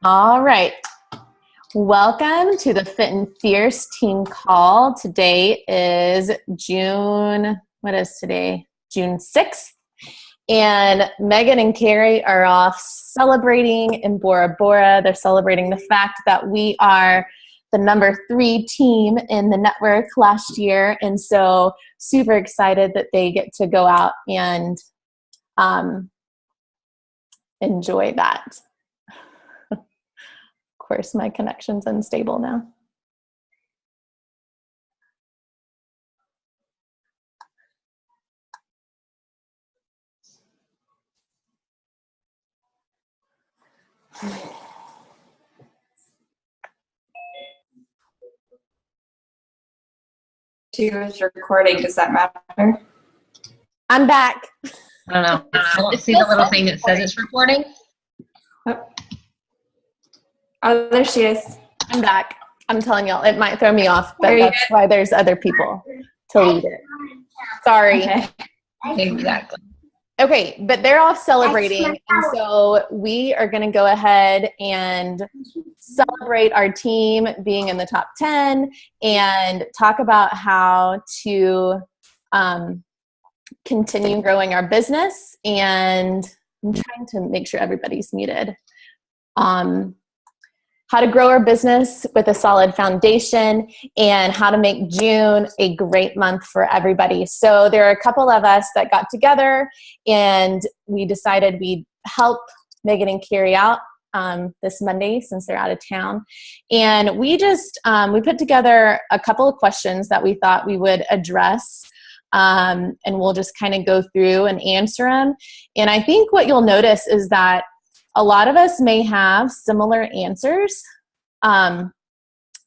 All right. Welcome to the Fit and Fierce team call. Today is what is today? June 6th. And Megan and Carrie are off celebrating in Bora Bora. They're celebrating the fact that we are the number 3 team in the network last year. And so super excited that they get to go out and enjoy that. Of course, my connection's unstable now. She was recording. Does that matter? I'm back. I don't know. I don't see the little thing that says it's recording. Oh, there she is. I'm back. I'm telling y'all, it might throw me off, but that's why there's other people to lead it. Sorry. Okay. Exactly. Okay, but they're off celebrating, and so we are going to go ahead and celebrate our team being in the top 10 and talk about how to continue growing our business. And I'm trying to make sure everybody's muted. How to grow our business with a solid foundation, and how to make June a great month for everybody. So there are a couple of us that got together and we decided we'd help Megan and Carrie out this Monday since they're out of town. And we just, we put together a couple of questions that we thought we would address. And we'll just kind of go through and answer them. And I think what you'll notice is that a lot of us may have similar answers,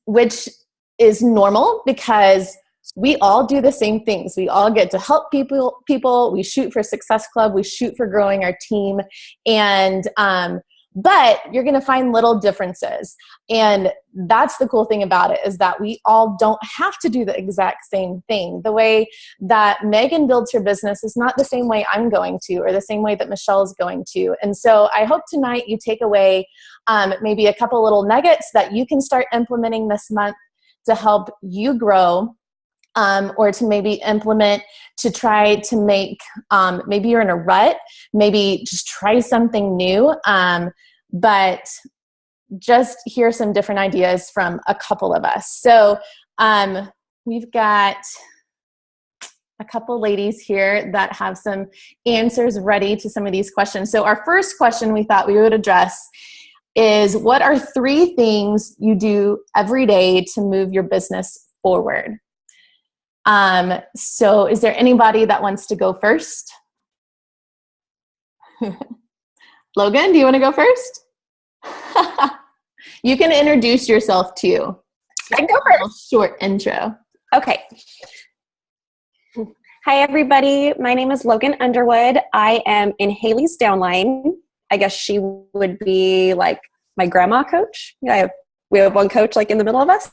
which is normal because we all do the same things. We all get to help people. We shoot for Success Club. We shoot for growing our team. And but you're going to find little differences. And that's the cool thing about it, is that we all don't have to do the exact same thing. The way that Megan builds her business is not the same way I'm going to, or the same way that Michelle is going to. And so I hope tonight you take away maybe a couple little nuggets that you can start implementing this month to help you grow. Or to maybe implement to try to make, maybe you're in a rut, maybe just try something new. But just hear some different ideas from a couple of us. So we've got a couple ladies here that have some answers ready to some of these questions. So our first question we thought we would address is, what are 3 things you do every day to move your business forward? So is there anybody that wants to go first? Logan, do you want to go first? You can introduce yourself too. I can go first. Short intro. Okay. Hi, everybody. My name is Logan Underwood. I am in Haley's downline. I guess she would be like my grandma coach. We have one coach like in the middle of us.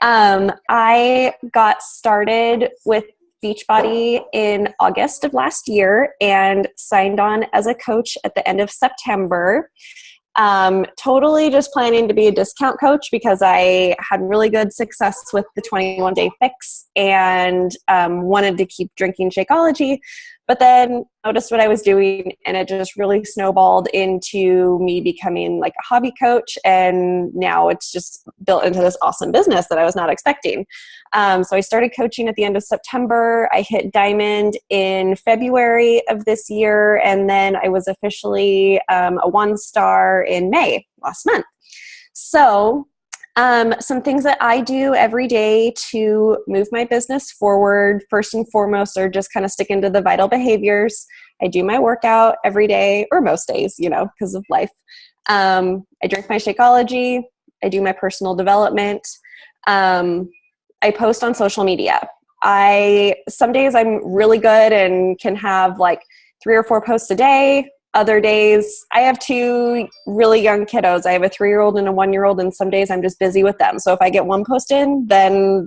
I got started with Beachbody in August of last year and signed on as a coach at the end of September. Totally just planning to be a discount coach because I had really good success with the 21-day fix and wanted to keep drinking Shakeology, but then noticed what I was doing and it just really snowballed into me becoming like a hobby coach, and now it's just built into this awesome business that I was not expecting. So I started coaching at the end of September. I hit Diamond in February of this year, and then I was officially a 1-star in May last month. So some things that I do every day to move my business forward, first and foremost, are just kind of sticking to the vital behaviors. I do my workout every day, or most days, because of life. I drink my Shakeology. I do my personal development. I post on social media. Some days I'm really good and can have like 3 or 4 posts a day. Other days, I have 2 really young kiddos. I have a 3-year-old and a 1-year-old, and some days I'm just busy with them. So if I get one post in, then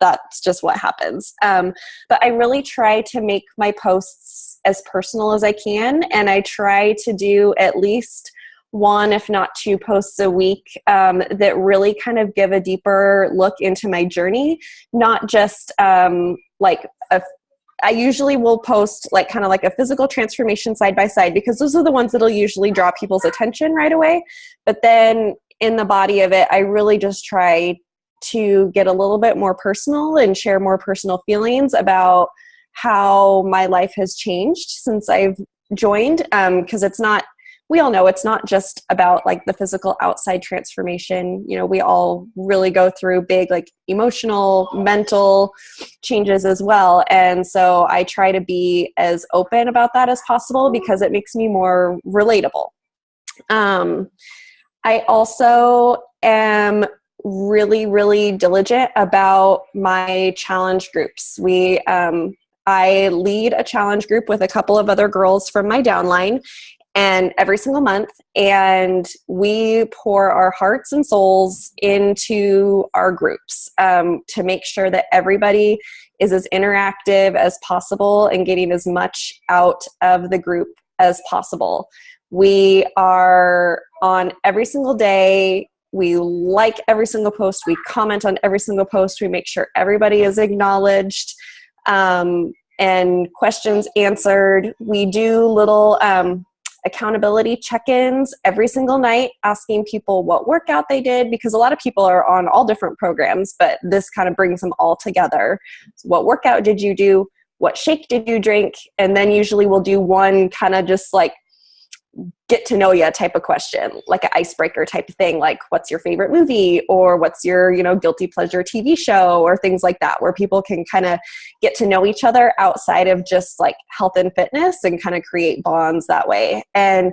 that's just what happens. But I really try to make my posts as personal as I can, and I try to do at least one, if not two posts a week that really kind of give a deeper look into my journey, not just I usually will post like kind of like a physical transformation side by side, because those are the ones that'll usually draw people's attention right away. But then in the body of it, I really just try to get a little bit more personal and share more personal feelings about how my life has changed since I've joined. Because it's not, we all know it's not just about like the physical outside transformation. You know, we all really go through big like emotional, mental changes as well. And so I try to be as open about that as possible because it makes me more relatable. I also am really, really diligent about my challenge groups. I lead a challenge group with a couple of other girls from my downline, and every single month, and we pour our hearts and souls into our groups to make sure that everybody is as interactive as possible and getting as much out of the group as possible. We are on every single day. We like every single post. We comment on every single post. We make sure everybody is acknowledged and questions answered. We do little accountability check-ins every single night, asking people what workout they did, because a lot of people are on all different programs, but this kind of brings them all together. So what workout did you do? What shake did you drink? And then usually we'll do one kind of just like get to know you type of question, like an icebreaker type of thing, like what's your favorite movie, or what's your, guilty pleasure TV show, or things like that, where people can kind of get to know each other outside of just like health and fitness and kind of create bonds that way. And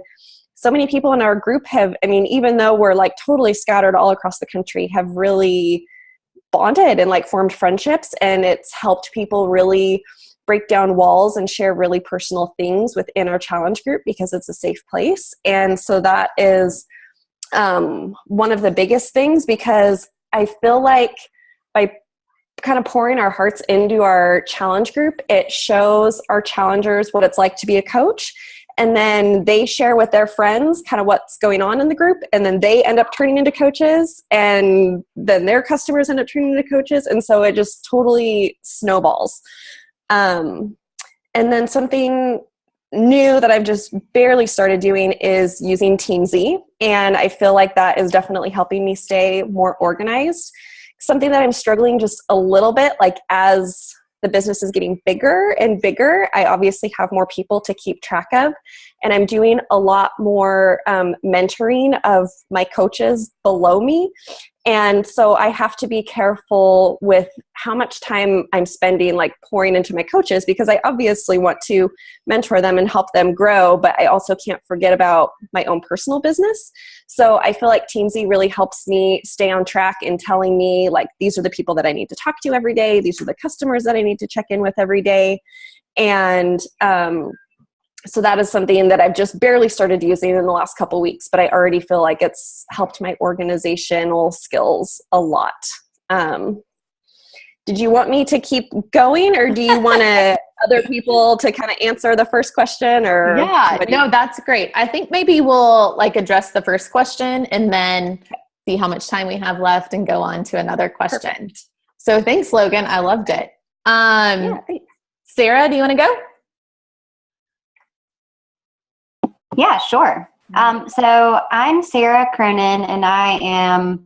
so many people in our group have, even though we're like totally scattered all across the country, have really bonded and like formed friendships, and it's helped people really break down walls and share really personal things within our challenge group because it's a safe place. And so that is one of the biggest things, because I feel like by kind of pouring our hearts into our challenge group, it shows our challengers what it's like to be a coach. And then they share with their friends kind of what's going on in the group. And then they end up turning into coaches, and then their customers end up turning into coaches. And so it just totally snowballs. And then something new that I've just barely started doing is using Teamzy. And I feel like that is definitely helping me stay more organized. Something that I'm struggling just a little bit, like as the business is getting bigger and bigger, I obviously have more people to keep track of. And I'm doing a lot more mentoring of my coaches below me. And so I have to be careful with how much time I'm spending like pouring into my coaches, because I obviously want to mentor them and help them grow, but I also can't forget about my own personal business. So I feel like Teamzy really helps me stay on track in telling me like, these are the people that I need to talk to every day. These are the customers that I need to check in with every day. And so that is something that I've just barely started using in the last couple of weeks, but I already feel like it's helped my organizational skills a lot. Did you want me to keep going, or do you want other people to kind of answer the first question? Or yeah, no, that's great. I think maybe we'll like address the first question and then see how much time we have left and go on to another question. Perfect. So thanks, Logan. I loved it. Yeah, thanks. Sarah, do you want to go? Yeah, sure. So I'm Sarah Cronin, and I am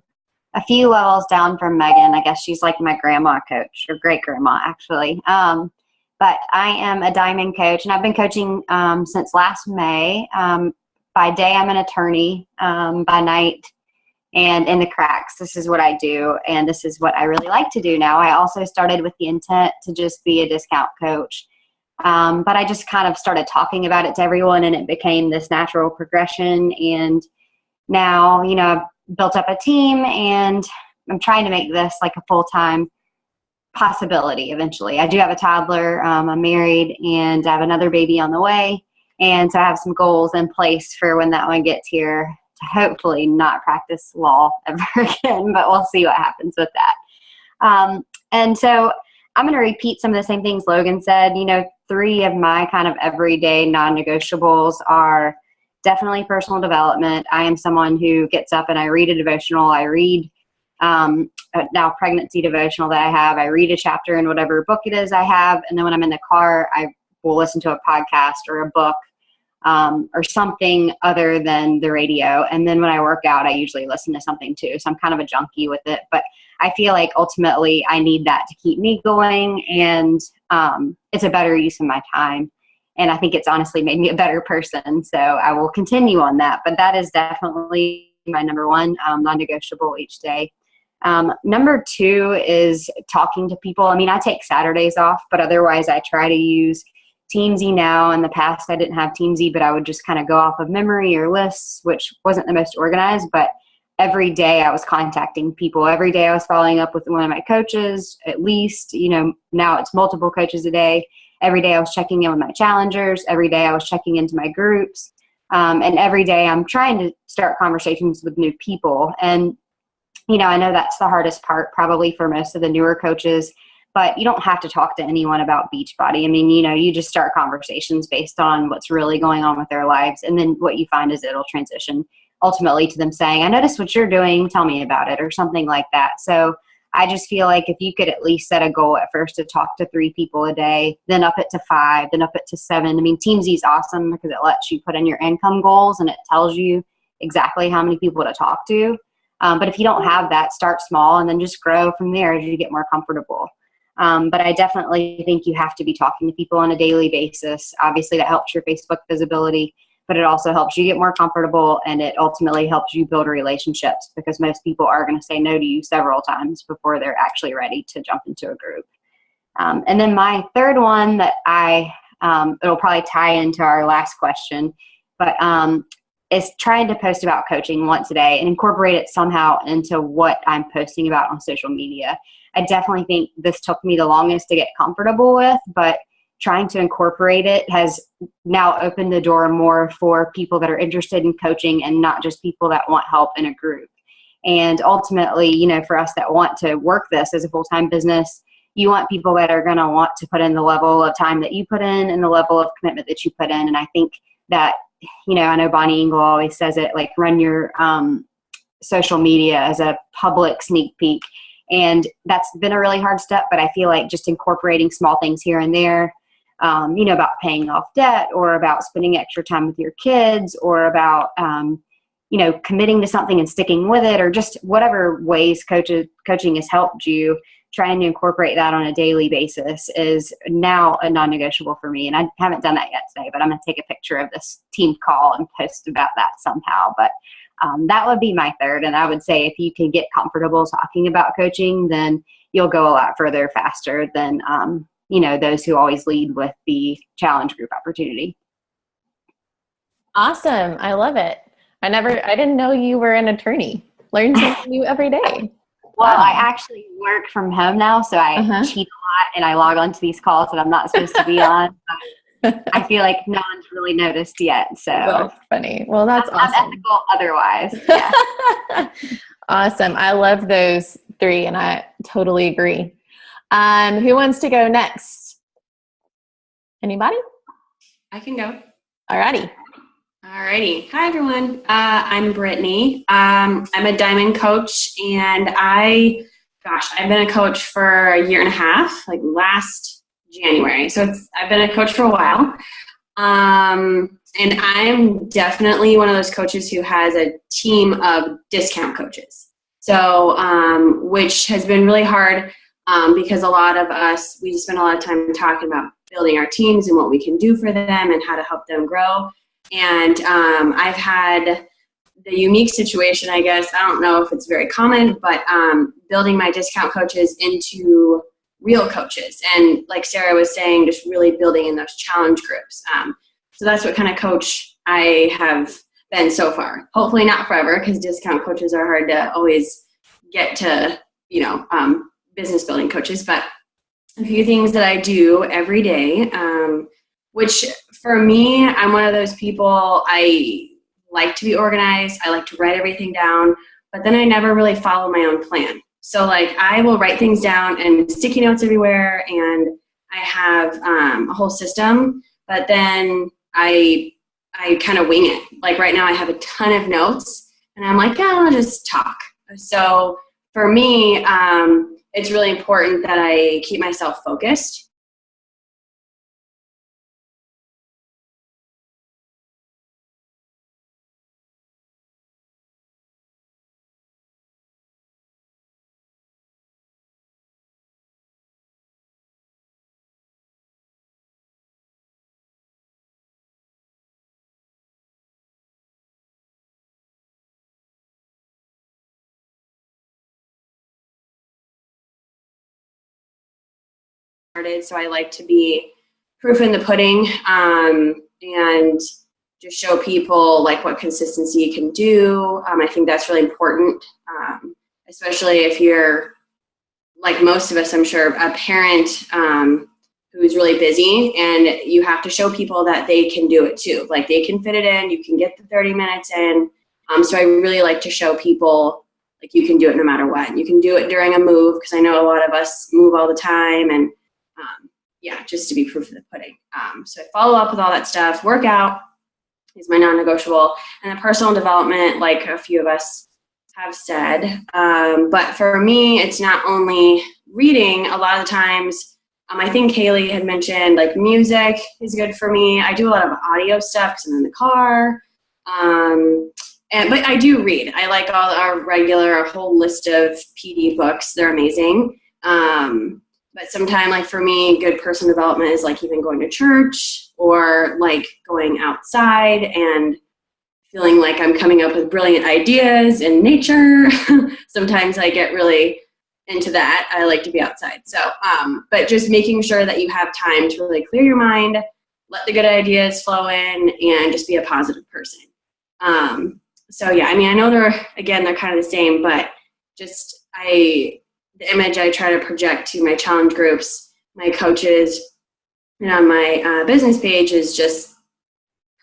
a few levels down from Megan. I guess she's like my grandma coach, or great grandma, actually. But I am a diamond coach, and I've been coaching since last May. By day, I'm an attorney. By night, and in the cracks, this is what I do, and this is what I really like to do now. I also started with the intent to just be a discount coach. But I just kind of started talking about it to everyone, and it became this natural progression. And now, I've built up a team, and I'm trying to make this like a full-time possibility eventually. I do have a toddler. I'm married, and I have another baby on the way. And so I have some goals in place for when that one gets here to hopefully not practice law ever again, but we'll see what happens with that. And so I'm going to repeat some of the same things Logan said. 3 of my kind of everyday non-negotiables are definitely personal development. I am someone who gets up and I read a devotional. I read now pregnancy devotional that I have. I read a chapter in whatever book it is I have. And then when I'm in the car, I will listen to a podcast or a book or something other than the radio. And then when I work out, I usually listen to something too. So I'm kind of a junkie with it. But I feel like ultimately I need that to keep me going. And it's a better use of my time. And I think it's honestly made me a better person. So I will continue on that. But that is definitely my number one, non-negotiable each day. Number two is talking to people. I mean, I take Saturdays off, but otherwise I try to use Teamsy now. In the past, I didn't have Teamsy, but I would just kind of go off of memory or lists, which wasn't the most organized, but every day I was contacting people. Every day I was following up with one of my coaches, at least, now it's multiple coaches a day. Every day I was checking in with my challengers. Every day I was checking into my groups. And every day I'm trying to start conversations with new people. And, I know that's the hardest part probably for most of the newer coaches, but you don't have to talk to anyone about Beachbody. I mean, you just start conversations based on what's really going on with their lives. And then what you find is it'll transition ultimately to them saying, I noticed what you're doing, tell me about it, or something like that. So I just feel like if you could at least set a goal at first to talk to 3 people a day, then up it to 5, then up it to 7. I mean, Teamsy is awesome because it lets you put in your income goals and it tells you exactly how many people to talk to. But if you don't have that, start small and then just grow from there as you get more comfortable. But I definitely think you have to be talking to people on a daily basis. Obviously, that helps your Facebook visibility, but it also helps you get more comfortable, and it ultimately helps you build relationships because most people are going to say no to you several times before they're actually ready to jump into a group. And then my third one that it'll probably tie into our last question, but is trying to post about coaching once a day and incorporate it somehow into what I'm posting about on social media. I definitely think this took me the longest to get comfortable with, but trying to incorporate it has now opened the door more for people that are interested in coaching and not just people that want help in a group. And ultimately, for us that want to work this as a full-time business, you want people that are going to want to put in the level of time that you put in and the level of commitment that you put in. And I think that, I know Bonnie Engel always says it, like run your social media as a public sneak peek. And that's been a really hard step, but I feel like just incorporating small things here and there, about paying off debt or about spending extra time with your kids or about, committing to something and sticking with it or just whatever ways coaching has helped you, trying to incorporate that on a daily basis is now a non-negotiable for me. And I haven't done that yet today, but I'm going to take a picture of this team call and post about that somehow. But that would be my third. And I would say if you can get comfortable talking about coaching, then you'll go a lot further faster than, those who always lead with the challenge group opportunity. Awesome. I love it. I didn't know you were an attorney. Learn something new every day. Well, I actually work from home now, so I cheat a lot and I log on to these calls that I'm not supposed to be on. I feel like no one's really noticed yet. So that's funny. Well, that's awesome. I'm ethical otherwise. Yeah. Awesome. I love those 3 and I totally agree. Who wants to go next? Anybody? I can go. Alrighty. Hi, everyone. I'm Brittany. I'm a Diamond coach, and I've been a coach for a year and a half, like last January. So I've been a coach for a while. And I'm definitely one of those coaches who has a team of discount coaches. So, which has been really hard because a lot of us, we spend a lot of time talking about building our teams and what we can do for them and how to help them grow. And I've had the unique situation, I guess, I don't know if it's very common, but building my discount coaches into real coaches. And like Sarah was saying, just really building in those challenge groups. So that's what kind of coach I have been so far. Hopefully not forever, because discount coaches are hard to always get to, business building coaches. But a few things that I do every day, which for me, I'm one of those people, I like to be organized. I like to write everything down, but then I never really follow my own plan. So like I will write things down and sticky notes everywhere, and I have a whole system, but then I I kind of wing it. Like right now I have a ton of notes and I'm like, yeah, I'll just talk. So for me, it's really important that I keep myself focused. So I like to be proof in the pudding, and just show people like what consistency you can do. I think that's really important, especially if you're like most of us, I'm sure, a parent who's really busy, and you have to show people that they can do it too. Like they can fit it in, you can get the 30 minutes in. So I really like to show people like you can do it no matter what. You can do it during a move, because I know a lot of us move all the time, and yeah, just to be proof of the pudding. So I follow up with all that stuff. Workout is my non-negotiable, and the personal development, like a few of us have said. But for me, it's not only reading. A lot of the times, I think Haley had mentioned like music is good for me. I do a lot of audio stuff because I'm in the car. But I do read. I like all our whole list of PD books. They're amazing. But sometimes, like for me, good personal development is like even going to church or like going outside and feeling like I'm coming up with brilliant ideas in nature. Sometimes I get really into that. I like to be outside. So, but just making sure that you have time to really clear your mind, let the good ideas flow in, and just be a positive person. So yeah, I mean, I know they're kind of the same, but just the image I try to project to my challenge groups, my coaches, and on my business page is just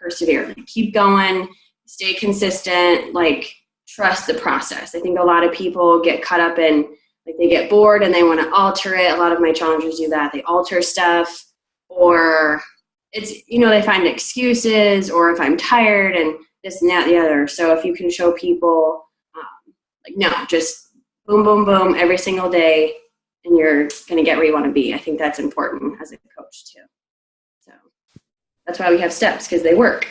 persevere. Like, keep going, stay consistent, like trust the process. I think a lot of people get caught up in, like they get bored and they want to alter it. A lot of my challengers do that. They alter stuff, or it's, they find excuses, or if I'm tired and this and that, the other. So if you can show people, just boom, boom, boom, every single day, and you're going to get where you want to be. I think that's important as a coach too. So that's why we have steps, because they work.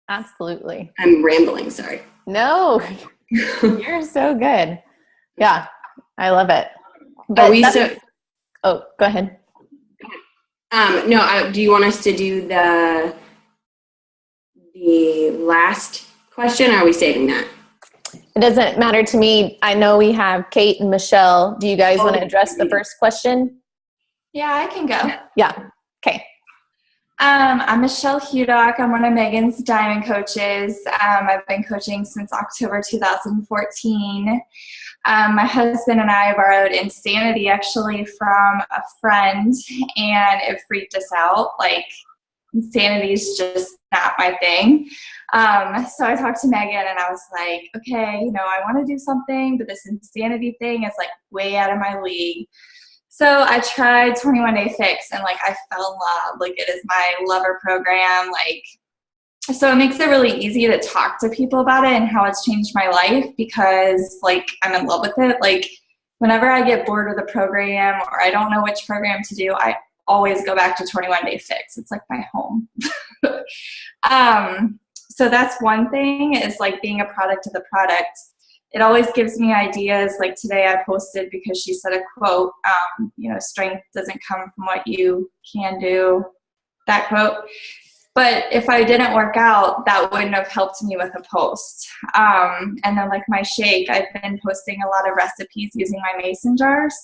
Absolutely. I'm rambling, sorry. No, you're so good. Yeah, I love it. Oh, go ahead. Do you want us to do the last question, or are we saving that? It doesn't matter to me. I know we have Kate and Michelle. Do you guys want to address the first question? Yeah, I can go. Yeah. Okay. I'm Michelle Hudock. I'm one of Megan's Diamond coaches. I've been coaching since October 2014. My husband and I borrowed Insanity actually from a friend, and it freaked us out. Like, Insanity is just not my thing. So I talked to Megan and I was like, okay, I want to do something, but this Insanity thing is like way out of my league. So I tried 21 Day Fix, and like I fell in love. Like, it is my lover program. Like, so it makes it really easy to talk to people about it and how it's changed my life, because like I'm in love with it. Like, whenever I get bored with a program or I don't know which program to do, I always go back to 21 Day Fix. It's like my home. So that's one thing, is like being a product of the product. It always gives me ideas. Like today I posted because she said a quote, strength doesn't come from what you can do, that quote. But if I didn't work out, that wouldn't have helped me with a post. And then like my shake, I've been posting a lot of recipes using my mason jars.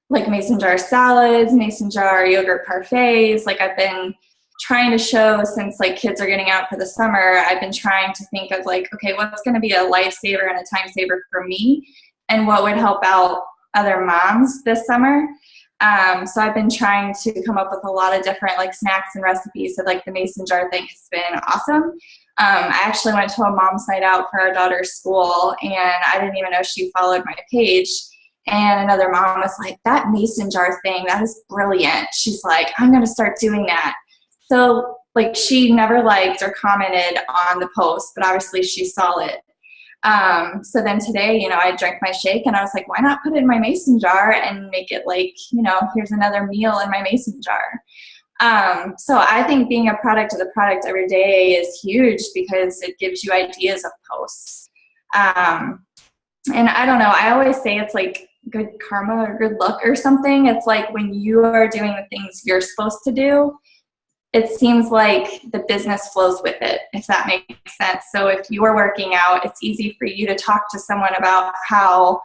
Like mason jar salads, mason jar yogurt parfaits. Like, I've been trying to show, since like kids are getting out for the summer, I've been trying to think of like, okay, what's going to be a lifesaver and a time saver for me, and what would help out other moms this summer. So I've been trying to come up with a lot of different like snacks and recipes. So like the mason jar thing has been awesome. I actually went to a mom's night out for our daughter's school, and I didn't even know she followed my page. And another mom was like, that mason jar thing, that is brilliant. She's like, I'm going to start doing that. So like she never liked or commented on the post, but obviously she saw it. So then today, you know, I drank my shake and I was like, why not put it in my mason jar and make it like, you know, here's another meal in my mason jar. So I think being a product of the product every day is huge because it gives you ideas of posts. And I don't know, I always say it's like good karma or good luck or something. It's like when you are doing the things you're supposed to do, it seems like the business flows with it, if that makes sense. So if you are working out, it's easy for you to talk to someone about how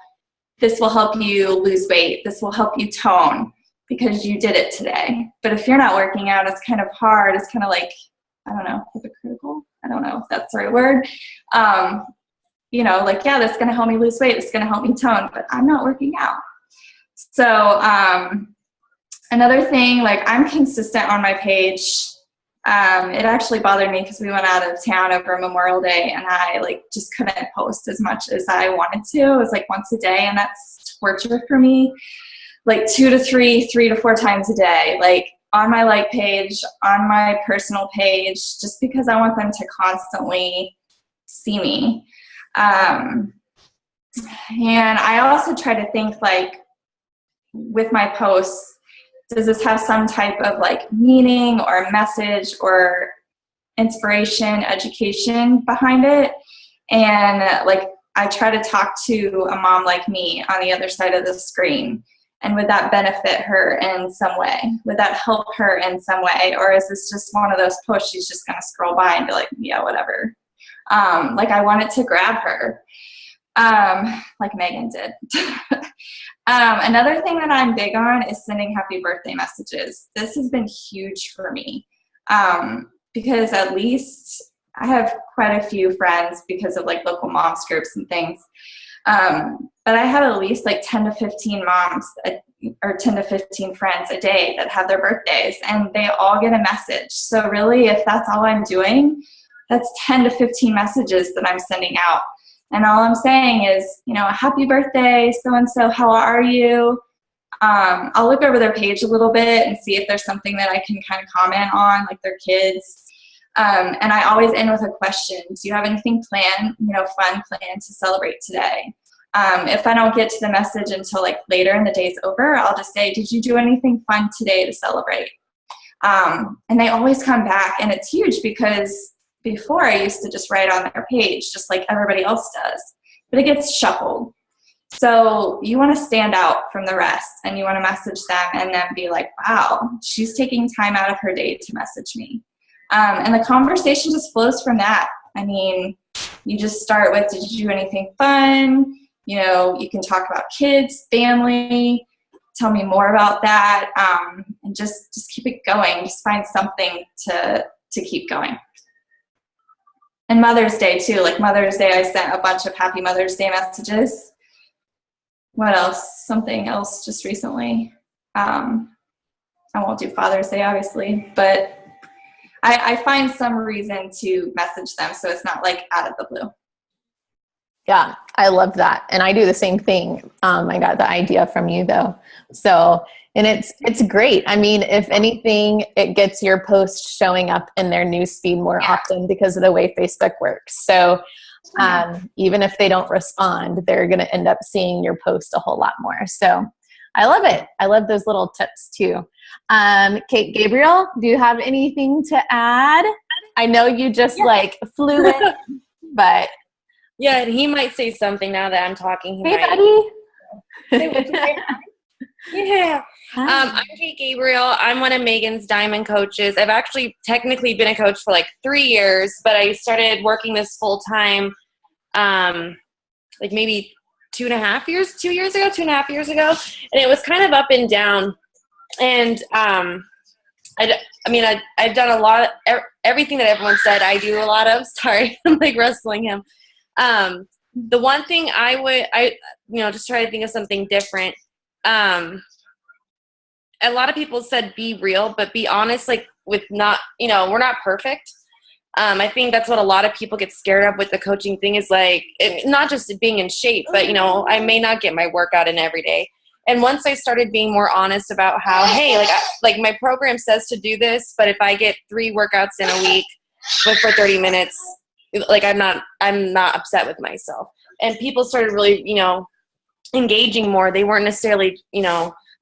this will help you lose weight, this will help you tone, because you did it today. But if you're not working out, it's kind of hard. It's kind of like, I don't know, hypocritical. I don't know if that's the right word. You know, like, yeah, that's going to help me lose weight. It's going to help me tone, but I'm not working out. So another thing, like I'm consistent on my page. It actually bothered me because we went out of town over Memorial Day and I like just couldn't post as much as I wanted to. It was like once a day and that's torture for me. Like 2 to 3, 3 to 4 times a day, like on my like page, on my personal page, just because I want them to constantly see me. And I also try to think like with my posts, does this have some type of like meaning or message or inspiration, education behind it? And like I try to talk to a mom like me on the other side of the screen. And would that benefit her in some way? Would that help her in some way? Or is this just one of those posts she's just going to scroll by and be like, yeah, whatever. Like I wanted to grab her, like Megan did. Another thing that I'm big on is sending happy birthday messages. This has been huge for me because at least I have quite a few friends because of like local moms groups and things. But I have at least like 10 to 15 moms or 10 to 15 friends a day that have their birthdays and they all get a message. So really, if that's all I'm doing, that's 10 to 15 messages that I'm sending out. And all I'm saying is, you know, happy birthday, so-and-so, how are you? I'll look over their page a little bit and see if there's something that I can kind of comment on, like their kids. And I always end with a question. Do you have anything planned, you know, fun planned to celebrate today? If I don't get to the message until like later and the day's over, I'll just say, did you do anything fun today to celebrate? And they always come back, and it's huge because before I used to just write on their page, just like everybody else does, but it gets shuffled. So you want to stand out from the rest and you want to message them and then be like, wow, she's taking time out of her day to message me. And the conversation just flows from that. I mean, you just start with, did you do anything fun? You know, you can talk about kids, family, tell me more about that, and just keep it going. Just find something to keep going. And Mother's Day too. Like Mother's Day, I sent a bunch of happy Mother's Day messages. What else? Something else just recently. I won't do Father's Day, obviously, but I find some reason to message them so it's not like out of the blue. Yeah, I love that. And I do the same thing. I got the idea from you though. So, and it's great. I mean, if anything, it gets your post showing up in their newsfeed more often because of the way Facebook works. So even if they don't respond, they're going to end up seeing your post a whole lot more. So I love it. I love those little tips too. Kate Gabriel, do you have anything to add? I know you just like flew in, but. Yeah, and he might say something now that I'm talking. Hey, buddy. Yeah. I'm Kate Gabriel. I'm one of Megan's Diamond coaches. I've actually technically been a coach for like 3 years, but I started working this full time like maybe 2.5 years ago. And it was kind of up and down. And I've done a lot of everything that everyone said I do a lot of. Sorry, I'm like wrestling him. The one thing I just try to think of something different. A lot of people said be real, but be honest, like with not, we're not perfect. I think that's what a lot of people get scared of with the coaching thing is like, not just being in shape, but I may not get my workout in every day. And once I started being more honest about how, hey, like my program says to do this, but if I get 3 workouts in a week for 30 minutes, like I'm not upset with myself. And people started really, engaging more. They weren't necessarily,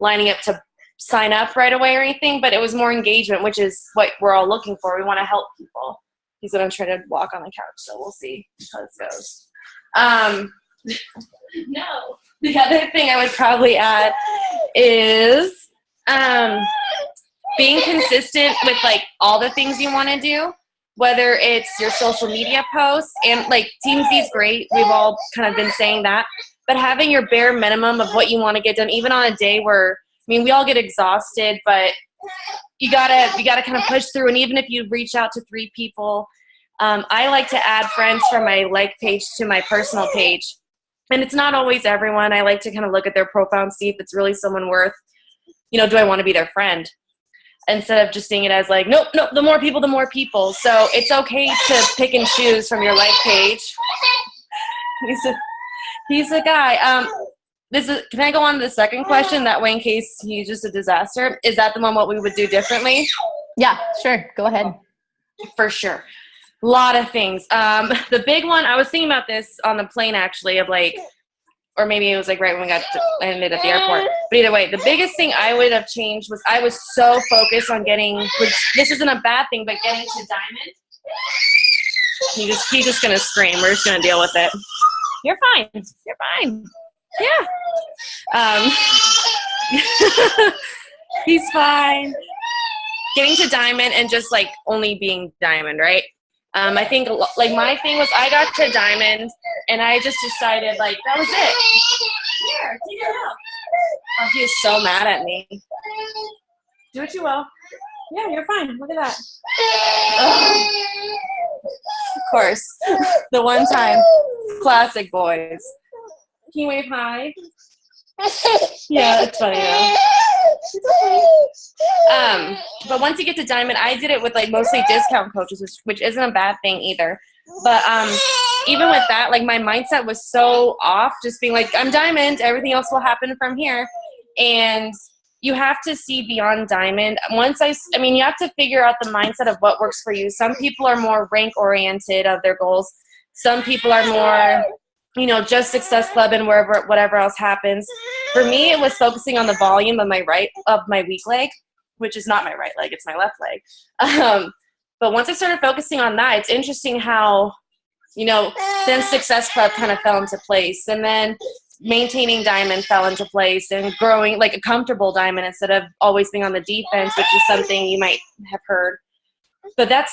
lining up to sign up right away or anything, but it was more engagement, which is what we're all looking for. We want to help people. He's going to try to walk on the couch, so we'll see how this goes. No. The other thing I would probably add is being consistent with like all the things you want to do, whether it's your social media posts and like Team Z is great. We've all kind of been saying that, but having your bare minimum of what you want to get done, even on a day where, we all get exhausted, but you gotta kind of push through. And even if you reach out to 3 people, I like to add friends from my like page to my personal page. And it's not always everyone. I like to kind of look at their profile and see if it's really someone worth, do I want to be their friend? Instead of just seeing it as like, nope, the more people, the more people. So it's okay to pick and choose from your like page. He's a guy. Can I go on to the second question? That way, in case he's just a disaster, is that the one what we would do differently? Yeah, sure. Go ahead. For sure. A lot of things. The big one, I was thinking about this on the plane actually, of like, or maybe it was like right when we landed at the airport. But either way, the biggest thing I would have changed was I was so focused on getting, which this isn't a bad thing, but getting to diamond. He's just gonna scream. We're just gonna deal with it. You're fine. You're fine. Yeah. He's fine. Getting to diamond and just like only being diamond, right? I think like my thing was I got to diamond and I just decided like that was it. Here, take it out. Oh, he is so mad at me. Do what you will. Yeah, you're fine. Look at that. Ugh. Of course. The one time. Classic boys. Can you wave hi? Yeah, it's funny though. But once you get to diamond, I did it with like mostly discount coaches, which isn't a bad thing either. But even with that, like my mindset was so off, just being like, I'm diamond, everything else will happen from here. And you have to see beyond diamond. Once you have to figure out the mindset of what works for you. Some people are more rank oriented of their goals. Some people are more, just Success Club and whatever else happens. For me, it was focusing on the volume of my weak leg, which is not my right leg, it's my left leg. But once I started focusing on that, it's interesting how, then Success Club kind of fell into place. And then maintaining diamond fell into place and growing like a comfortable diamond instead of always being on the defense, which is something you might have heard. But that's,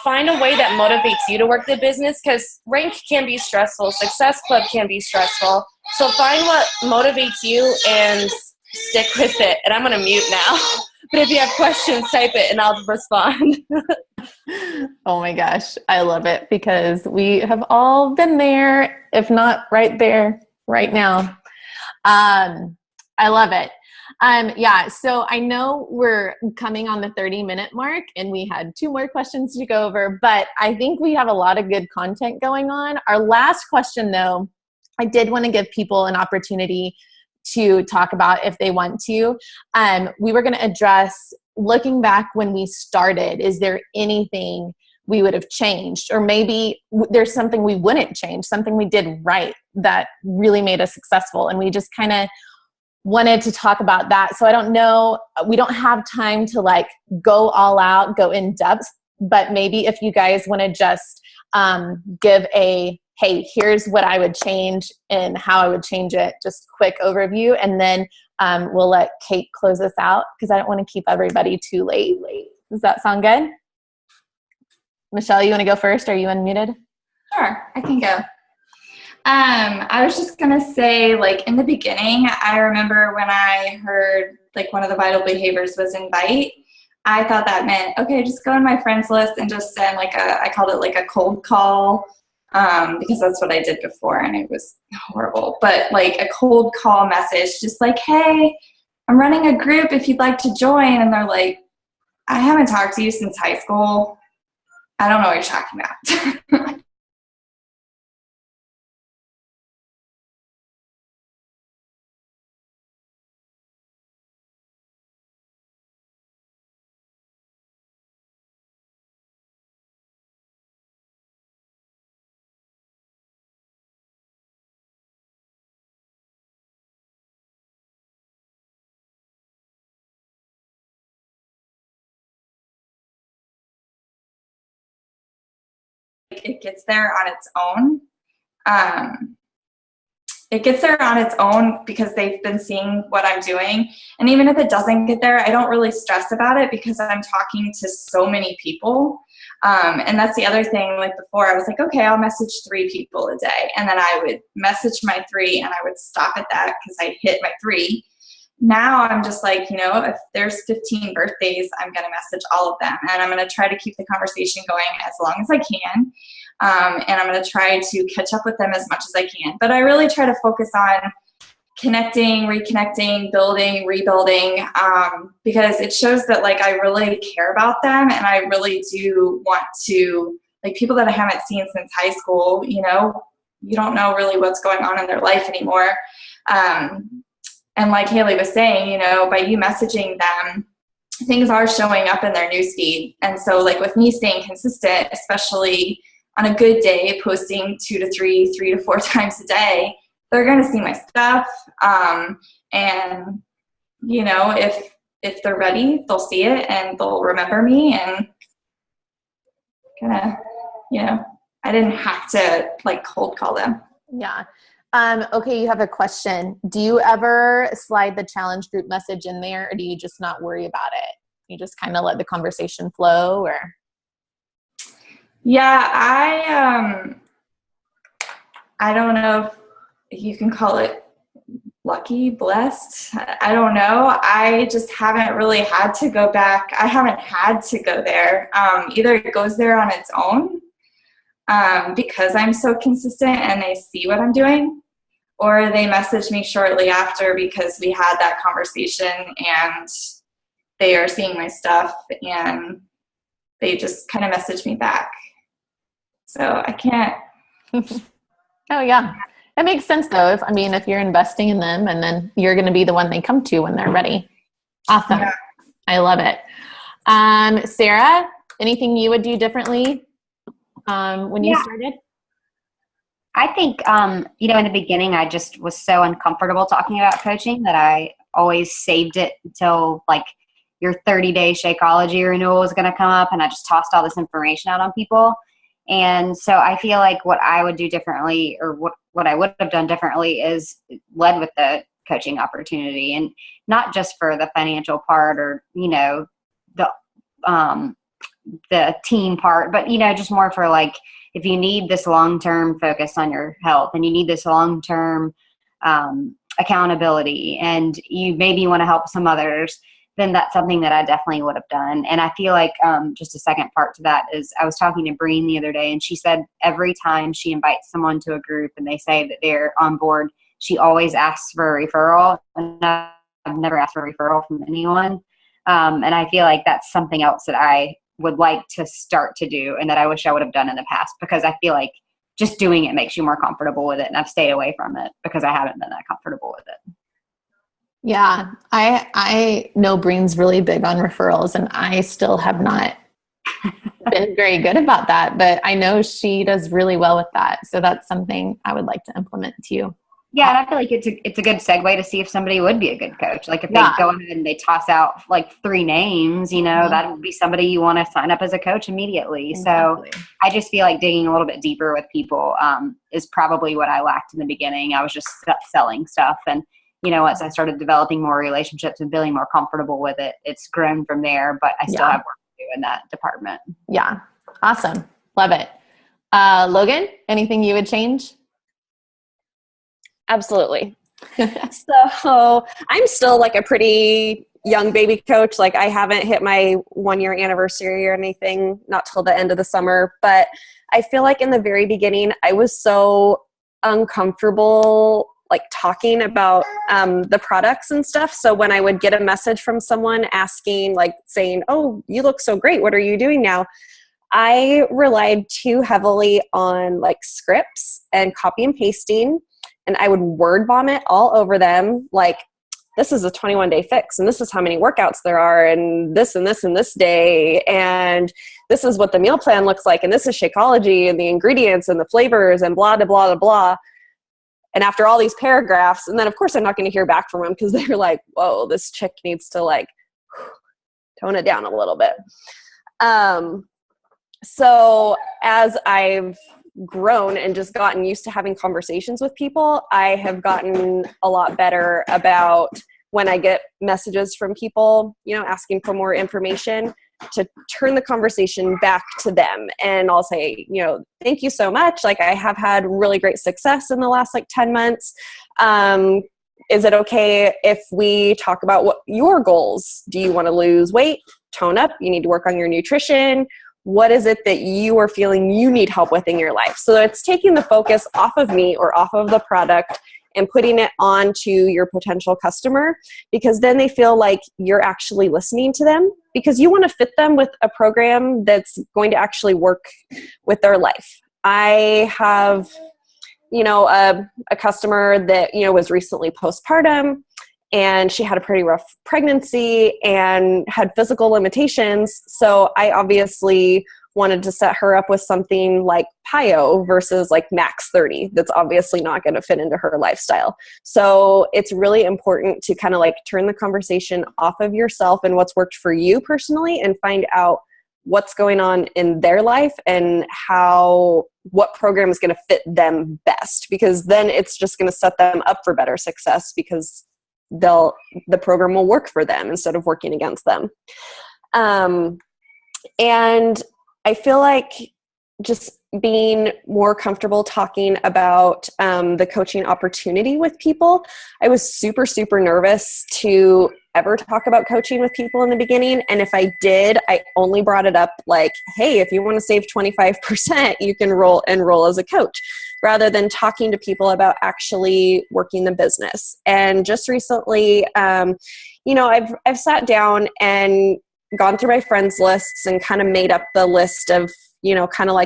find a way that motivates you to work the business, because rank can be stressful. Success Club can be stressful. So find what motivates you and stick with it. And I'm going to mute now. But if you have questions, type it and I'll respond. Oh my gosh. I love it because we have all been there, if not right there, right now. I love it. So I know we're coming on the 30-minute mark and we had 2 more questions to go over, but I think we have a lot of good content going on. Our last question though, I did want to give people an opportunity to talk about if they want to. We were going to address looking back when we started, is there anything we would have changed? Or maybe there's something we wouldn't change, something we did right that really made us successful. And we just kind of wanted to talk about that. So I don't know, we don't have time to like go all out, go in depth, but maybe if you guys want to just give a, hey, here's what I would change and how I would change it, just quick overview. And then we'll let Kate close us out because I don't want to keep everybody too late. Does that sound good? Michelle, you want to go first? Are you unmuted? Sure, I can go. I was just going to say, like, in the beginning, I remember when I heard, like, one of the vital behaviors was invite, I thought that meant, okay, just go on my friends list and just send, like, I called it, like, a cold call, because that's what I did before, and it was horrible. But, like, a cold call message, just like, hey, I'm running a group if you'd like to join. And they're like, I haven't talked to you since high school. I don't know what you're talking about. it gets there on its own. It gets there on its own because they've been seeing what I'm doing. And even if it doesn't get there, I don't really stress about it because I'm talking to so many people. And that's the other thing. Like before, I was like, okay, I'll message 3 people a day. And then I would message my 3 and I would stop at that because I hit my 3. Now I'm just like, you know, if there's 15 birthdays, I'm going to message all of them. And I'm going to try to keep the conversation going as long as I can. And I'm going to try to catch up with them as much as I can. But I really try to focus on connecting, reconnecting, building, rebuilding, because it shows that like I really care about them and I really do want to, like people that I haven't seen since high school, you know, you don't know really what's going on in their life anymore. And like Haley was saying, you know, by you messaging them, things are showing up in their newsfeed. And so like with me staying consistent, especially on a good day, posting 2 to 3, 3 to 4 times a day, they're going to see my stuff. And, you know, if they're ready, they'll see it and they'll remember me and kind of, you know, I didn't have to like cold call them. Yeah. Okay, you have a question. Do you ever slide the challenge group message in there, or do you just not worry about it? You just kind of let the conversation flow, or? Yeah, I don't know if you can call it lucky, blessed. I don't know. I just haven't really had to go back. I haven't had to go there. Either it goes there on its own because I'm so consistent and they see what I'm doing, or they message me shortly after because we had that conversation and they are seeing my stuff and they just kind of message me back. So I can't. Oh yeah. It makes sense though. If you're investing in them and then you're going to be the one they come to when they're ready. Awesome. Yeah. I love it. Sarah, anything you would do differently when you started? I think, you know, in the beginning, I just was so uncomfortable talking about coaching that I always saved it until like your 30-day Shakeology renewal was going to come up, and I just tossed all this information out on people. And so I feel like what I would do differently, or what I would have done differently, is led with the coaching opportunity, and not just for the financial part or, you know, the team part, but, you know, just more for like, if you need this long-term focus on your health and you need this long-term accountability and you maybe want to help some others, then that's something that I definitely would have done. And I feel like just a second part to that is I was talking to Breen the other day, and she said every time she invites someone to a group and they say that they're on board, she always asks for a referral. And I've never asked for a referral from anyone. And I feel like that's something else that I would like to start to do and that I wish I would have done in the past, because I feel like just doing it makes you more comfortable with it. And I've stayed away from it because I haven't been that comfortable with it. Yeah, I know Breen's really big on referrals, and I still have not been very good about that, but I know she does really well with that. So that's something I would like to implement too. Yeah, and I feel like it's a good segue to see if somebody would be a good coach. Like if they go ahead and they toss out like 3 names, you know, that would be somebody you want to sign up as a coach immediately. Exactly. So I just feel like digging a little bit deeper with people is probably what I lacked in the beginning. I was just selling stuff, and you know, once I started developing more relationships and feeling more comfortable with it, it's grown from there, but I still have work to do in that department. Yeah. Awesome. Love it. Logan, anything you would change? Absolutely. So I'm still like a pretty young baby coach. Like I haven't hit my 1-year anniversary or anything, not till the end of the summer. But I feel like in the very beginning, I was so uncomfortable like talking about the products and stuff. So when I would get a message from someone asking, like saying, "Oh, you look so great. What are you doing now?" I relied too heavily on like scripts and copy and pasting, and I would word vomit all over them. Like, this is a 21-day fix, and this is how many workouts there are, and this and this and this day, and this is what the meal plan looks like, and this is Shakeology, and the ingredients and the flavors, and blah, blah, blah, blah. And after all these paragraphs, and then of course I'm not going to hear back from them because they're like, whoa, this chick needs to like tone it down a little bit. So as I've grown and just gotten used to having conversations with people, I have gotten a lot better about when I get messages from people, asking for more information, to turn the conversation back to them. And I'll say, thank you so much. Like, I have had really great success in the last 10 months. Is it okay if we talk about what your goals? Do you want to lose weight, tone up? You need to work on your nutrition. What is it that you are feeling you need help with in your life? So it's taking the focus off of me or off of the product and putting it onto your potential customer, because then they feel like you're actually listening to them, because you want to fit them with a program that's going to actually work with their life. I have, a customer that, was recently postpartum, and she had a pretty rough pregnancy and had physical limitations. So I obviously wanted to set her up with something like PiYo versus Max 30. That's obviously not going to fit into her lifestyle. So it's really important to kind of turn the conversation off of yourself and what's worked for you personally, and find out what's going on in their life and what program is going to fit them best, because then it's just going to set them up for better success, because the program will work for them instead of working against them. And I feel like just being more comfortable talking about the coaching opportunity with people. I was super, super nervous to ever talk about coaching with people in the beginning. And if I did, I only brought it up hey, if you want to save 25%, you can enroll as a coach, rather than talking to people about actually working the business. And just recently, I've sat down and gone through my friends lists and kind of made up the list of,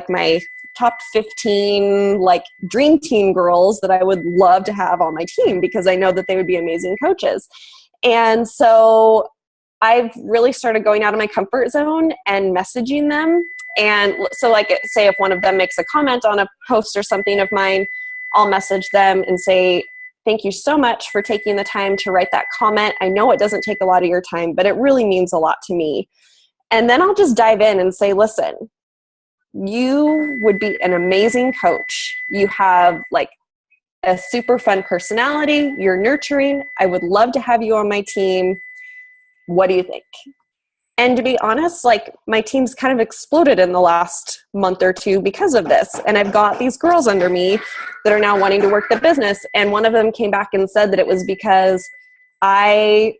my top 15 dream team girls that I would love to have on my team, because I know that they would be amazing coaches. And so I've really started going out of my comfort zone and messaging them. And so say if one of them makes a comment on a post or something of mine, I'll message them and say, thank you so much for taking the time to write that comment. I know it doesn't take a lot of your time, but it really means a lot to me. And then I'll just dive in and say, listen, you would be an amazing coach. You have a super fun personality. You're nurturing. I would love to have you on my team. What do you think? And to be honest, my team's kind of exploded in the last month or two because of this. And I've got these girls under me that are now wanting to work the business. And one of them came back and said that it was because the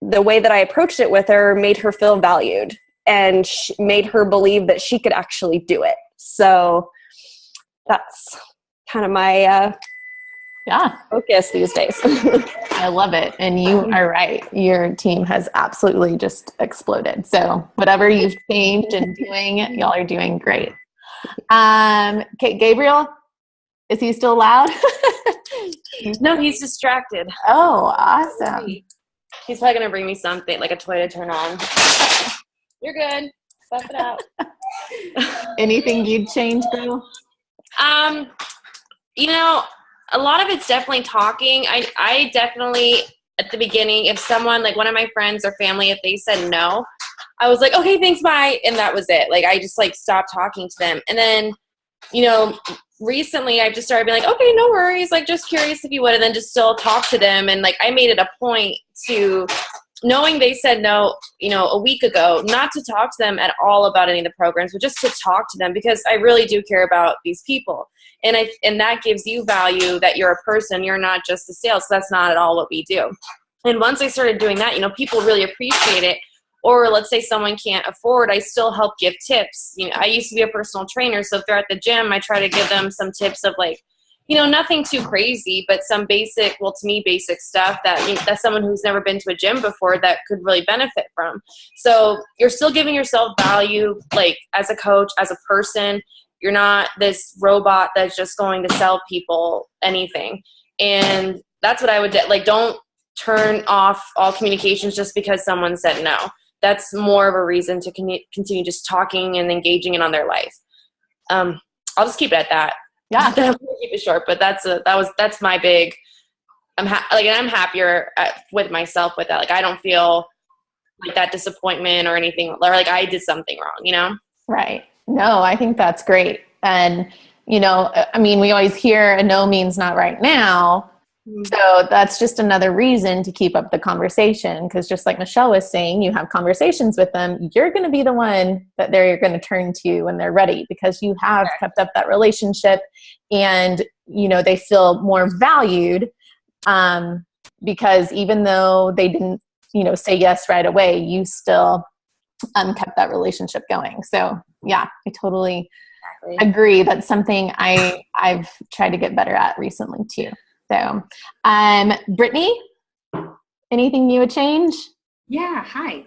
way that I approached it with her made her feel valued, and made her believe that she could actually do it. So that's kind of my focus these days. I love it. And you are right. Your team has absolutely just exploded. So whatever you've changed and doing, y'all are doing great. Okay, Gabriel, is he still loud? No, he's distracted. Oh, awesome. He's probably going to bring me something, like a toy to turn on. You're good. Stuff it out. Anything you'd change, girl? A lot of it's definitely talking. I definitely, at the beginning, if someone, one of my friends or family, if they said no, I was like, okay, thanks, bye. And that was it. I just, stopped talking to them. And then, recently I've just started being okay, no worries. Just curious if you would. And then just still talk to them. And, I made it a point to, knowing they said no, a week ago, not to talk to them at all about any of the programs, but just to talk to them, because I really do care about these people. And that gives you value that you're a person. You're not just the sales. That's not at all what we do. And once I started doing that, people really appreciate it. Or let's say someone can't afford, I still help give tips. I used to be a personal trainer. So if they're at the gym, I try to give them some tips of nothing too crazy, but some basic, to me, basic stuff that's someone who's never been to a gym before that could really benefit from. So you're still giving yourself value, as a coach, as a person. You're not this robot that's just going to sell people anything. And that's what I would do. Don't turn off all communications just because someone said no. That's more of a reason to continue just talking and engaging in on their life. I'll just keep it at that. Yeah, keep it short. But that's my big. I'm happier with myself with that. I don't feel that disappointment or anything, or I did something wrong. Right. No, I think that's great. And, I mean, we always hear a no means not right now. So that's just another reason to keep up the conversation. Because just like Michelle was saying, you have conversations with them. You're going to be the one that they're going to turn to when they're ready, because you have kept up that relationship, and, they feel more valued, because even though they didn't, say yes right away, you still kept that relationship going. So yeah, I totally agree. That's something I've tried to get better at recently too. So, Brittany, anything you would change? Yeah, hi.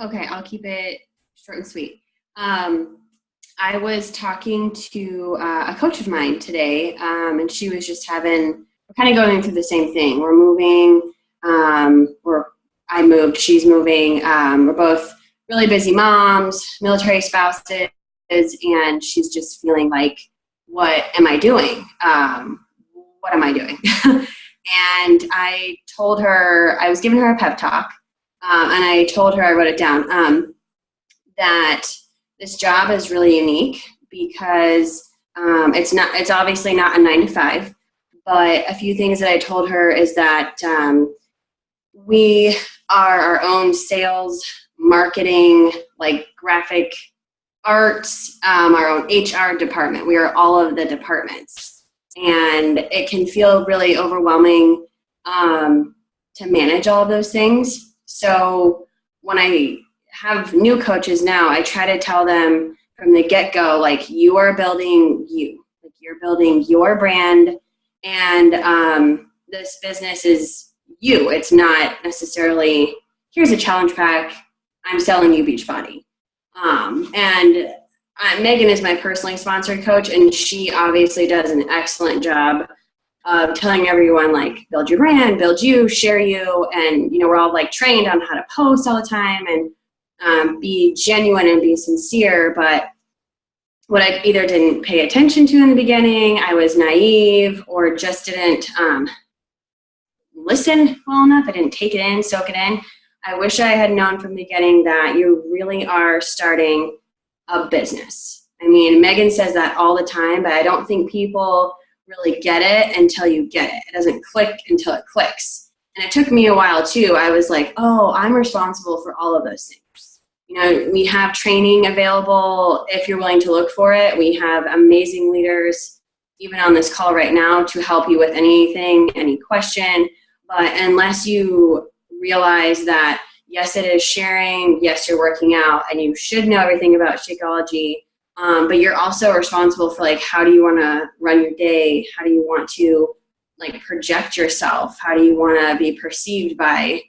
Okay, I'll keep it short and sweet. I was talking to a coach of mine today, and she was just we're kind of going through the same thing. We're moving, I moved, she's moving. We're both really busy moms, military spouses, and she's just feeling like, what am I doing? What am I doing? And I told her, I was giving her a pep talk, and I told her, I wrote it down, that this job is really unique because it's obviously not a 9-to-5, but a few things that I told her is that we are our own sales, marketing, like graphic arts, our own HR department. We are all of the departments. And it can feel really overwhelming to manage all of those things. So when I have new coaches now, I try to tell them from the get-go, like, you are building you. Like, you're building your brand, and this business is you. It's not necessarily, here's a challenge pack, I'm selling you Beachbody. And Megan is my personally sponsored coach, and she obviously does an excellent job of telling everyone, like, build your brand, build you, share you, and, we're all, like, trained on how to post all the time and be genuine and be sincere. But what I either didn't pay attention to in the beginning, I was naive, or just didn't listen well enough. I didn't take it in, soak it in. I wish I had known from the beginning that you really are starting a business. I mean, Megan says that all the time, but I don't think people really get it until you get it. It doesn't click until it clicks. And it took me a while too. I was like, oh, I'm responsible for all of those things. We have training available if you're willing to look for it. We have amazing leaders, even on this call right now, to help you with anything, any question. But unless you realize that, yes, it is sharing, yes, you're working out, and you should know everything about Shakeology, but you're also responsible for, like, how do you want to run your day? How do you want to, like, project yourself? How do you want to be perceived by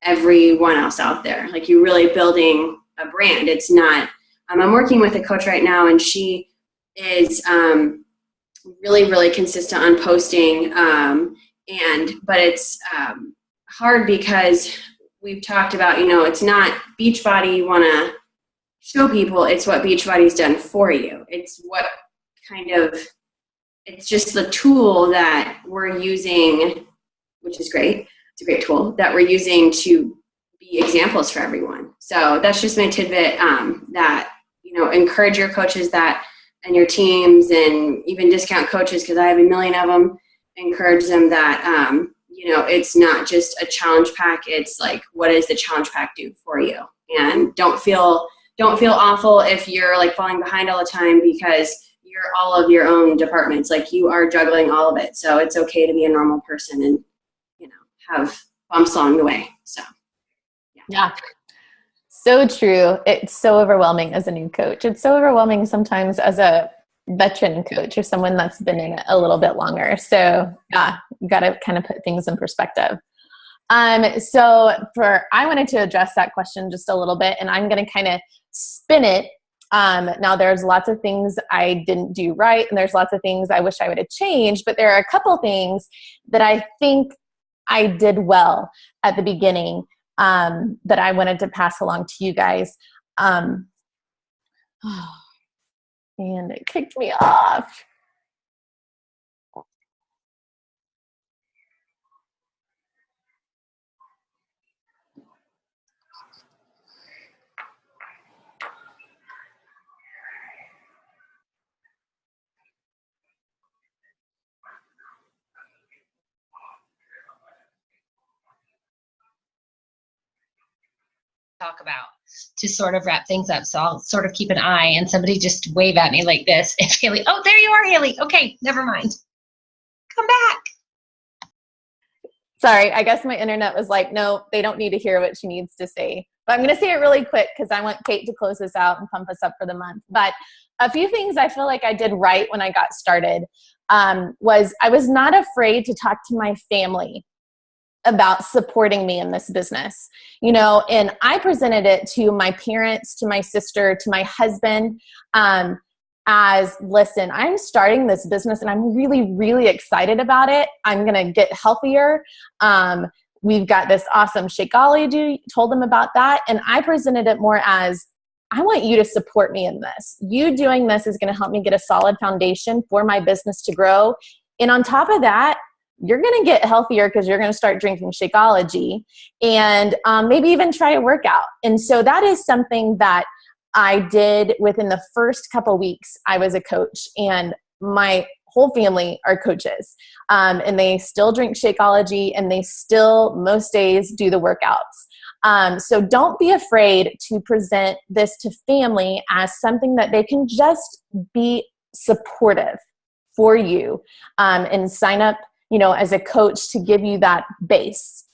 everyone else out there? Like, you're really building a brand. It's not, I'm working with a coach right now, and she is really, really consistent on posting, but it's hard because we've talked about, it's not Beachbody you want to show people, it's what Beachbody's done for you. It's it's just the tool that we're using, which is great. It's a great tool that we're using to be examples for everyone. So that's just my tidbit, that, encourage your coaches and your teams, and even discount coaches, because I have a million of them, encourage them that, it's not just a challenge pack. It's like, what does the challenge pack do for you? And don't feel awful if you're, like, falling behind all the time, because you're all of your own departments. Like, you are juggling all of it. So it's okay to be a normal person and, have bumps along the way. So, yeah. So true. It's so overwhelming as a new coach. It's so overwhelming sometimes as a veteran coach or someone that's been in it a little bit longer. So yeah, you got to kind of put things in perspective. So I wanted to address that question just a little bit, and I'm going to kind of spin it. Now there's lots of things I didn't do right, and there's lots of things I wish I would have changed, but there are a couple things that I think I did well at the beginning, that I wanted to pass along to you guys. And it kicked me off. talk about to sort of wrap things up. So I'll sort of keep an eye, and somebody just wave at me like this. If Haley, oh, there you are, Haley. Okay, never mind. Come back. Sorry, I guess my internet was like, no, they don't need to hear what she needs to say. But I'm going to say it really quick because I want Kate to close this out and pump us up for the month. But a few things I feel like I did right when I got started was I was not afraid to talk to my family about supporting me in this business, and I presented it to my parents, to my sister, to my husband, as, listen, I'm starting this business and I'm really, really excited about it. I'm going to get healthier. We've got this awesome Shakeology, told them about that. And I presented it more as, I want you to support me in this. You doing this is going to help me get a solid foundation for my business to grow. And on top of that, you're going to get healthier because you're going to start drinking Shakeology and maybe even try a workout. And so that is something that I did within the first couple weeks. I was a coach, and my whole family are coaches, and they still drink Shakeology, and they still most days do the workouts. So don't be afraid to present this to family as something that they can just be supportive for you, and sign up as a coach to give you that base.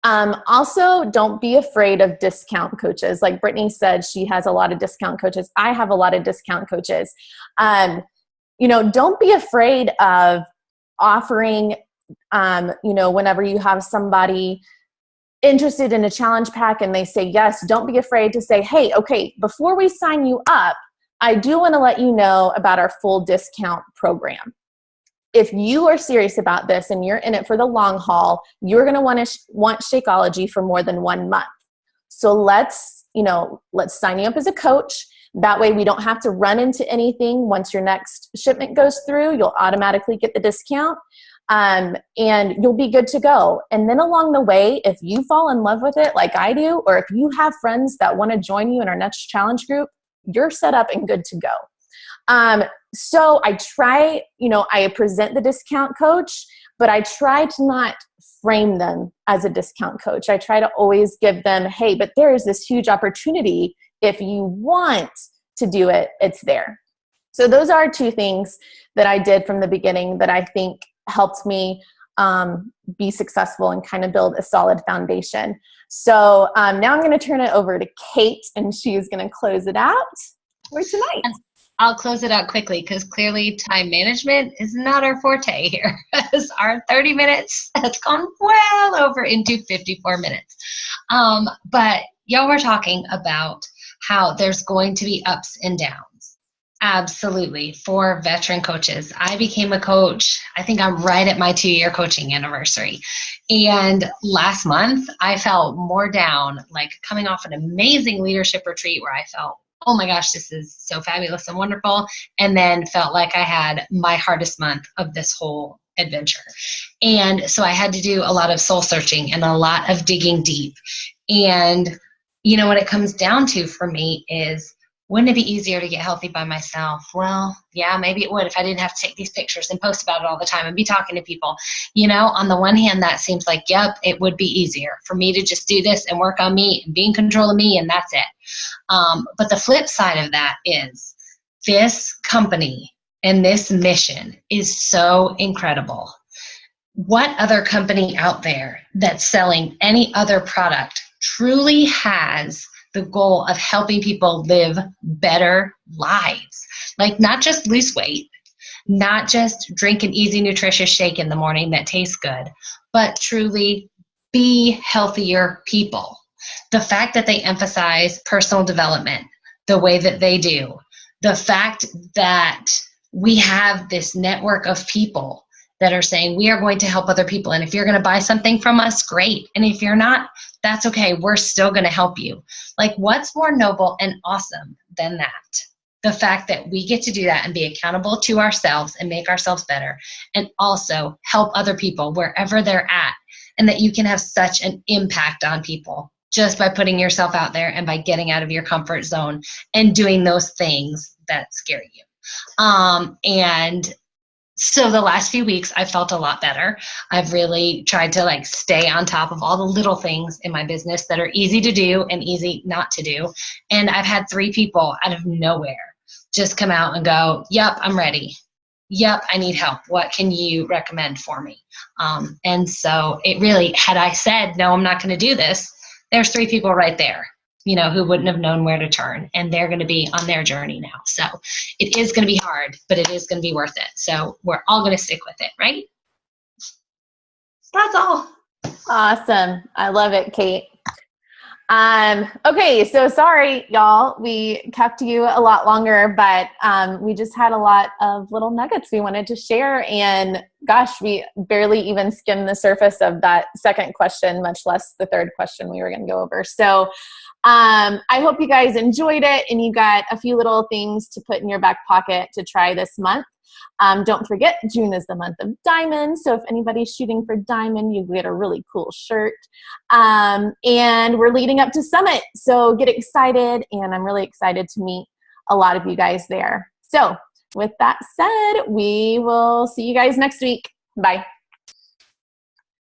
Also, don't be afraid of discount coaches. Like Brittany said, she has a lot of discount coaches. I have a lot of discount coaches. Don't be afraid of offering, whenever you have somebody interested in a challenge pack and they say yes, don't be afraid to say, hey, okay, before we sign you up, I do want to let you know about our full discount program. If you are serious about this and you're in it for the long haul, you're going to want Shakeology for more than 1 month. So let's sign you up as a coach. That way we don't have to run into anything. Once your next shipment goes through, you'll automatically get the discount, and you'll be good to go. And then along the way, if you fall in love with it like I do, or if you have friends that want to join you in our next challenge group, you're set up and good to go. So I try, I present the discount coach, but I try to not frame them as a discount coach. I try to always give them, hey, but there is this huge opportunity. If you want to do it, it's there. So those are 2 things that I did from the beginning that I think helped me be successful and kind of build a solid foundation. So now I'm going to turn it over to Kate, and she's going to close it out for tonight. I'll close it out quickly because clearly time management is not our forte here. Our 30 minutes has gone well over into 54 minutes. But y'all were talking about how there's going to be ups and downs. Absolutely. For veteran coaches. I became a coach, I think I'm right at my 2-year coaching anniversary. And last month, I felt more down, like coming off an amazing leadership retreat where I felt, oh my gosh, this is so fabulous and wonderful. And then felt like I had my hardest month of this whole adventure. And so I had to do a lot of soul searching and a lot of digging deep. And, what it comes down to for me is, wouldn't it be easier to get healthy by myself? Well, yeah, maybe it would if I didn't have to take these pictures and post about it all the time and be talking to people. On the one hand, that seems like, yep, it would be easier for me to just do this and work on me and be in control of me, and that's it. But the flip side of that is this company and this mission is so incredible. What other company out there that's selling any other product truly has the goal of helping people live better lives? Like, not just lose weight, not just drink an easy, nutritious shake in the morning that tastes good, but truly be healthier people. The fact that they emphasize personal development the way that they do, the fact that we have this network of people that are saying we are going to help other people, and if you're going to buy something from us, great, and if you're not, that's okay, we're still going to help you. Like, what's more noble and awesome than that? The fact that we get to do that and be accountable to ourselves and make ourselves better, and also help other people wherever they're at, and that you can have such an impact on people just by putting yourself out there and by getting out of your comfort zone and doing those things that scare you. And So the last few weeks, I felt a lot better. I've really tried to like stay on top of all the little things in my business that are easy to do and easy not to do. And I've had 3 people out of nowhere just come out and go, yep, I'm ready. Yep, I need help. What can you recommend for me? And so it really, had I said, no, I'm not going to do this, there's 3 people right there, you know, who wouldn't have known where to turn, and they're going to be on their journey now. So it is going to be hard, but it is going to be worth it. So we're all going to stick with it, right? That's all. Awesome. I love it, Kate. Okay, so sorry, y'all. We kept you a lot longer, but we just had a lot of little nuggets we wanted to share. And gosh, we barely even skimmed the surface of that second question, much less the third question we were going to go over. So I hope you guys enjoyed it and you got a few little things to put in your back pocket to try this month. Don't forget, June is the month of diamond. So if anybody's shooting for diamond, you get a really cool shirt. And we're leading up to Summit. So get excited. And I'm really excited to meet a lot of you guys there. So with that said, we will see you guys next week. Bye.